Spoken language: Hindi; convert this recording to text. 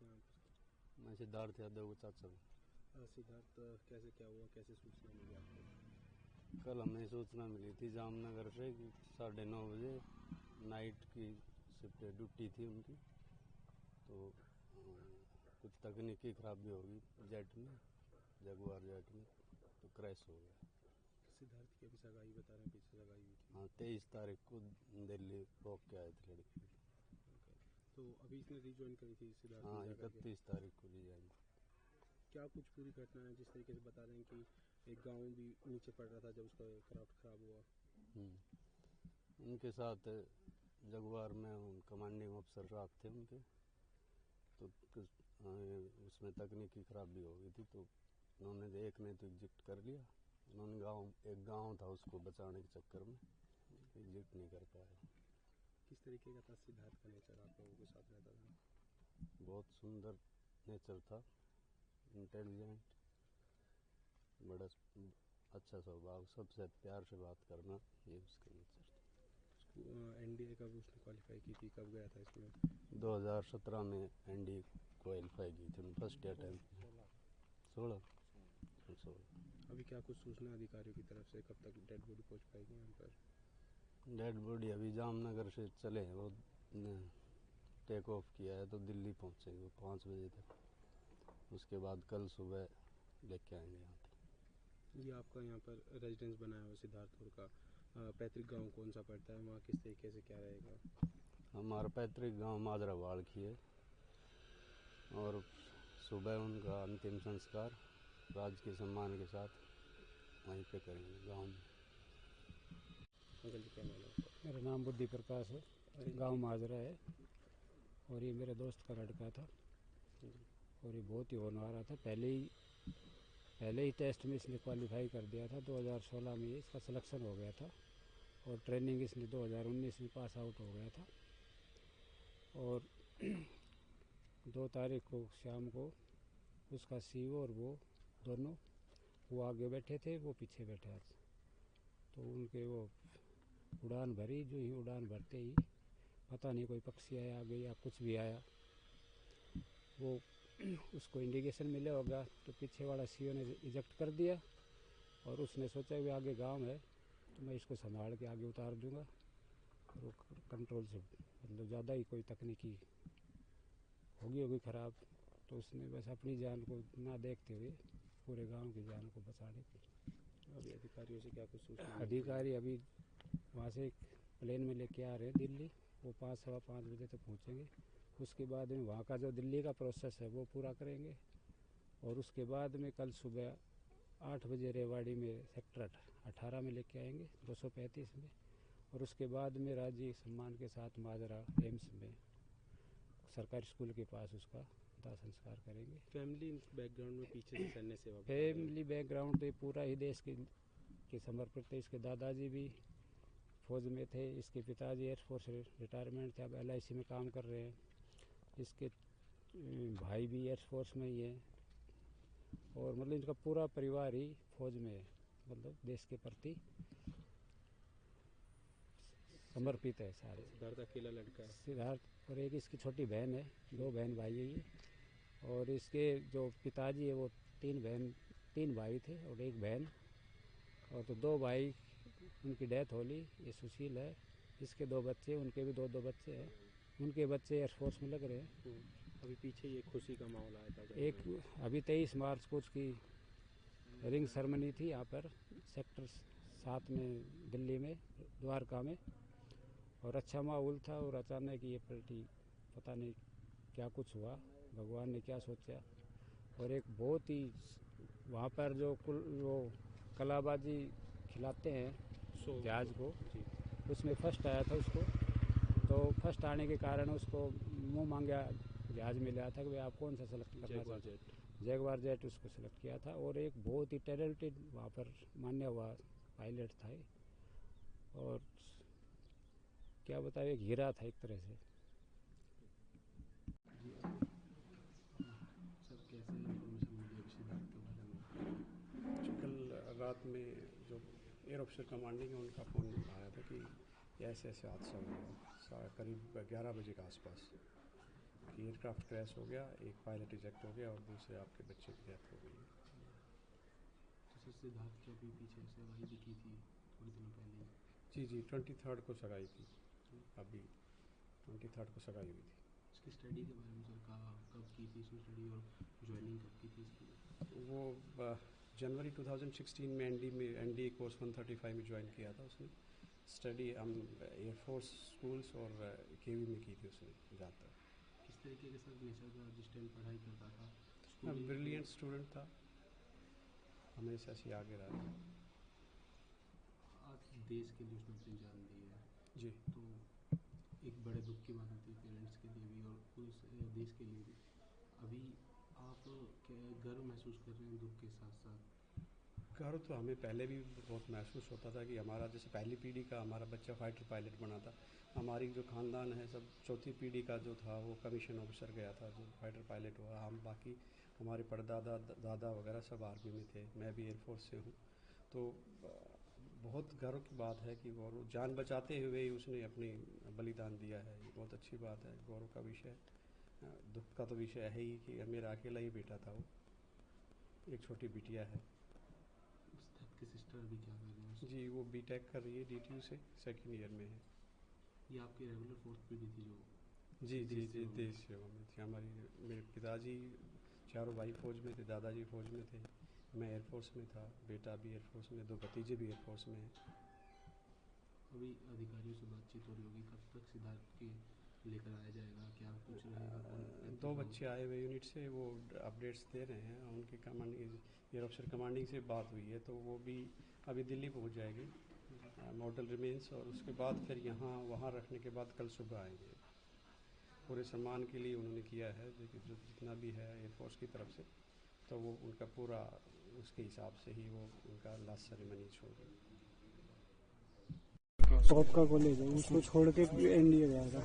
नाम है? मैं सिद्धार्थ यादव को चाचा हूँ। सिद्धार्थ, कैसे क्या हुआ, कैसे सूचना मिली आपको? कल हमें सूचना मिली थी जामनगर से कि 9:30 बजे नाइट की शिफ्ट ड्यूटी थी उनकी, तो कुछ तकनीकी खराबी होगी जेट में, जगुआर जेट में, तो क्रैश हो गया। सिद्धार्थ की अभी सगाई बता रहे हैं, पीछे सगाई हुई थी। हाँ, 23 तारीख को दिल्ली रोक के आए थे लड़की। तो अभी इसने रिज्वाइन करी थी सिद्धार्थ? हाँ, 31 तारीख को ली जाएंगे। क्या कुछ पूरी घटना है? जिस तरीके से बता रहे हैं कि एक गांव भी नीचे पड़ रहा था जब उसका क्राफ्ट खराब हुआ। उनके साथ जगुआर में कमांडिंग अफसर साहब थे उनके, तो उसमें तकनीकी खराबी हो गई थी, तो उन्होंने एक ने तो एग्जिट कर लिया। उन्होंने एक गांव था उसको बचाने के चक्कर में एग्जिट नहीं कर पाए। किस तरीके का था सिद्धार्थ का नेचर? आप लोगों के साथ रहता था? बहुत सुंदर नेचर था, इंटेलिजेंट, बड़ा अच्छा स्वभाव, सबसे प्यार से बात करना, ये उसका नेचर था। एनडीए कब उसने क्वालिफाई की थी, कब गया था इसमें? 2017 में एनडीए क्वालिफाई की थी, फर्स्ट अटेम्प्ट में। 16। अभी क्या कुछ सूचना अधिकारियों की तरफ से, कब तक डेड बॉडी पहुंच पाएगी यहाँ पर? डेड बॉडी अभी जामनगर से चले हैं, वो टेक ऑफ किया है तो दिल्ली पहुँचेंगे 5 बजे तक। उसके बाद कल सुबह लेके आएंगे यहाँ तक। ये आपका यहाँ पर रेजिडेंस बनाया हुआ सिद्धार्थपुर का पैतृक गांव कौन सा पड़ता है? वहाँ किस तरीके से क्या रहेगा? हमारा पैतृक गांव माजरावाड़ की है, और सुबह उनका अंतिम संस्कार राजकीय सम्मान के साथ वहीं पे करेंगे गांव में। अंकल जी, क्या नाम है? मेरा नाम बुद्धि प्रकाश है, गांव माजरा है, और ये मेरे दोस्त का लड़का था, और ये बहुत ही होनहार था। पहले ही टेस्ट में इसने क्वालिफाई कर दिया था। 2016 में इसका सिलेक्शन हो गया था, और ट्रेनिंग इसने 2019 में पास आउट हो गया था। और 2 तारीख को शाम को उसका सीओ और वो दोनों, वो आगे बैठे थे, वो पीछे बैठा था, तो उनके वो उड़ान भरी। जो ही उड़ान भरते ही पता नहीं कोई पक्षी आया आगे या कुछ भी आया, वो उसको इंडिकेशन मिला होगा, तो पीछे वाला सीओ ने इजेक्ट कर दिया, और उसने सोचा कि आगे गांव है तो मैं इसको संभाल के आगे उतार दूंगा। और वो कंट्रोल से, मतलब ज़्यादा ही कोई तकनीकी होगी ख़राब, तो उसने बस अपनी जान को ना देखते हुए पूरे गांव की जान को बचाने की। अभी अधिकारियों से क्या कुछ सूचना? अधिकारी अभी वहाँ से प्लेन में लेके आ रहे हैं दिल्ली, वो 5 सवा 5 बजे तक पहुँचेंगे। उसके बाद में वहाँ का जो दिल्ली का प्रोसेस है वो पूरा करेंगे, और उसके बाद में कल सुबह 8 बजे रेवाड़ी में सेक्टर 18 में लेके आएंगे 235 में, और उसके बाद में राज्य सम्मान के साथ माजरा एम्स में सरकारी स्कूल के पास उसका दाह संस्कार करेंगे। फैमिली बैकग्राउंड में पीछे से सैन्य सेवा? फैमिली बैकग्राउंड तो पूरा ही देश के समर्पित थे। इसके दादाजी भी फौज में थे, इसके पिताजी एयरफोर्स रिटायरमेंट थे, अब LIC में काम कर रहे हैं। इसके भाई भी एयरफोर्स में ही है, और मतलब इनका पूरा परिवार ही फौज में है, मतलब देश के प्रति समर्पित है सारे। सिद्धार्थ अकेला लड़का है? सिद्धार्थ, और एक इसकी छोटी बहन है, 2 बहन भाई है ये। और इसके जो पिताजी है वो 3 भाई थे और 1 बहन, और तो 2 भाई उनकी डेथ हो ली। ये सुशील है, इसके 2 बच्चे, उनके भी 2 बच्चे हैं, उनके बच्चे एयरफोर्स में लग रहे हैं। अभी पीछे ये खुशी का माहौल आया था? एक अभी 23 मार्च को उसकी रिंग सेरेमनी थी यहाँ पर सेक्टर 7 में दिल्ली में द्वारका में, और अच्छा माहौल था। और अचानक ये पलटी, पता नहीं क्या कुछ हुआ, भगवान ने क्या सोचा। और एक बहुत ही वहाँ पर जो कलाबाजी खिलाते हैं जहाज को, उसमें फर्स्ट आया था उसको, तो फर्स्ट आने के कारण उसको मुंह मांगा जहाज मिला था कि आप कौन सा सेलेक्ट करना चाहते हैं। जगुआर जेट उसको सेलेक्ट किया था, और एक बहुत ही टैलेंटेड वहाँ पर मान्य हुआ पायलट था। और क्या बताए, एक हीरा था एक तरह से। सर, कैसे इन्फॉर्मेशन मिली सिद्धार्थ के बारे में? कल रात में जो एयर ऑफिसर कमांडिंग है उनका फ़ोन आया था कि ऐसे ऐसे हादसा हुआ करीब 11 बजे के आसपास, कि कि एयरक्राफ्ट क्रैश हो गया, एक पायलट इजेक्ट हो गया और दूसरे आपके बच्चे की डेथ हो गई है। तो सर सिद्धार्थ की अभी पीछे सगाई भी की थी थोड़े दिनों पहले ही। जी 23 को सगाई थी, अभी 23 को सगाई हुई थी। इसकी स्टडी के बारे में सर कहा कब की थी इसने स्टडी और ज्वाइनिंग कब की थी इसकी? वो जनवरी 2016 में एनडीए कोर्स 135 में ज्वाइन किया था उसने। स्टडी हम एयरफोर्स स्कूल्स और केवी में की थी उसने ज़्यादातर। किस तरीके के सर नेचर का जिस टाइम पढ़ाई करता था? ब्रिलियंट स्टूडेंट था, हमेशा से आगे रहा। आज देश के लिए उसने अपनी जान दी है जी, तो एक बड़े दुख की बात होती है पेरेंट्स के लिए भी और पूरे देश के लिए भी। अभी आप गर्व महसूस कर रहे हैं दुख के साथ साथ? गर्व तो हमें पहले भी बहुत महसूस होता था कि हमारा जैसे पहली पीढ़ी का हमारा बच्चा फाइटर पायलट बना था। हमारी जो खानदान है सब चौथी पीढ़ी का जो था वो कमीशन ऑफिसर गया था जो फाइटर पायलट हुआ। हम बाकी हमारे परदादा दादा वगैरह सब आर्मी में थे, मैं भी एयरफोर्स से हूँ। तो बहुत गर्व की बात है कि गौरव जान बचाते हुए ही उसने अपनी बलिदान दिया है। ये बहुत अच्छी बात है, गौरव का विषय। दुख का तो विषय है ही कि मेरा अकेला ही बेटा था वो, एक छोटी बिटिया है। आपकी सिस्टर अभी क्या कर रही है? जी वो बीटेक कर रही है DTU से, सेकंड ईयर में है। ये आपकी रेगुलर फोर्स पे भी थी जो? जी देश सेवा में थी हमारी। मेरे पिताजी चारों भाई फौज में थे, दादाजी फौज में थे, मैं एयरफोर्स में था, बेटा भी एयरफोर्स में, 2 भतीजे भी एयरफोर्स में हैं। अभी अधिकारियों से बातचीत हो रही होगी, कब तक सिद्धार्थ के लेकर आया जाएगा? क्या कुछ रहेगा? 2 बच्चे आए हुए यूनिट से, वो अपडेट्स दे रहे हैं। उनके कमांडिंग एयर ऑफिसर कमांडिंग से बात हुई है तो वो भी अभी दिल्ली पहुंच जाएगी मॉडल रिमेंस, और उसके बाद फिर यहाँ वहाँ रखने के बाद कल सुबह आएंगे। पूरे सम्मान के लिए उन्होंने किया है जो जितना भी है एयरफोर्स की तरफ से, तो वो उनका पूरा उसके हिसाब से ही वो उनका लास्ट सेरेमनी होगी। टॉप का कॉलेज है, उसको छोड़ के एनडीए गया था।